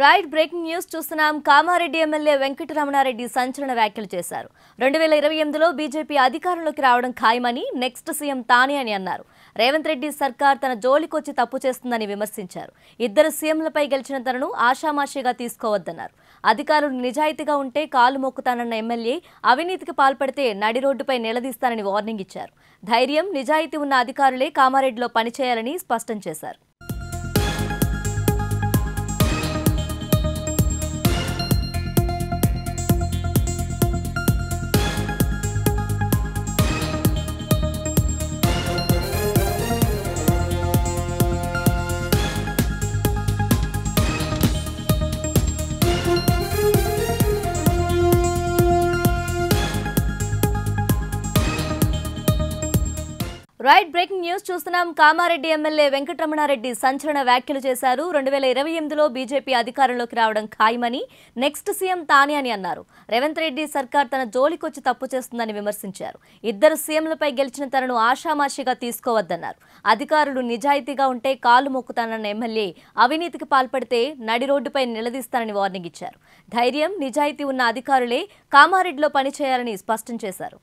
Right breaking news చూస్తున్నాం. Kamareddy MLA Venkataramana Reddy సంచలన వ్యాఖ్యలు చేశారు. 2028లో బీజేపీ అధికారంలోకి రావడం ఖాయమని, నెక్స్ట్ సీఎం తానే అని అన్నారు. రేవంత్ రెడ్డి సర్కార్ తన జోలికొచ్చి తప్పు చేస్తుందని విమర్శించారు. ఇద్దరు సీఎంలపై గెలిచిన తనను ఆషామాషిగా తీసుకోవద్దన్నారు. అధికారులు నిజాయితీగా ఉంటే కాలు మొక్కుతానన్న ఎమ్మెల్యే అవినీతికి పాల్పడితే నడి రోడ్డుపై నిలదీస్తానని వార్నింగ్ ఇచ్చారు. ధైర్యం, నిజాయితీ ఉన్న అధికారులే కామారెడ్డిలో పనిచేయాలని స్పష్టం చేశారు. రైట్ బ్రేకింగ్ న్యూస్ చూస్తున్నాం. కామారెడ్డి ఎమ్మెల్యే వెంకటరమణారెడ్డి సంచలన వ్యాఖ్యలు చేశారు. 2028లో బీజేపీ అధికారంలోకి రావడం ఖాయమని, నెక్స్ట్ సీఎం తానే అని అన్నారు. రేవంత్ రెడ్డి సర్కార్ తన జోలికొచ్చి తప్పు చేస్తుందని విమర్శించారు. ఇద్దరు సీఎంలపై గెలిచిన తనను ఆషామాషిగా తీసుకోవద్దన్నారు. అధికారులు నిజాయితీగా ఉంటే కాలు మొక్కుతానన్న ఎమ్మెల్యే అవినీతికి పాల్పడితే నడి రోడ్డుపై నిలదీస్తానని వార్నింగ్ ఇచ్చారు. ధైర్యం, నిజాయితీ ఉన్న అధికారులే కామారెడ్డిలో పనిచేయాలని స్పష్టం చేశారు.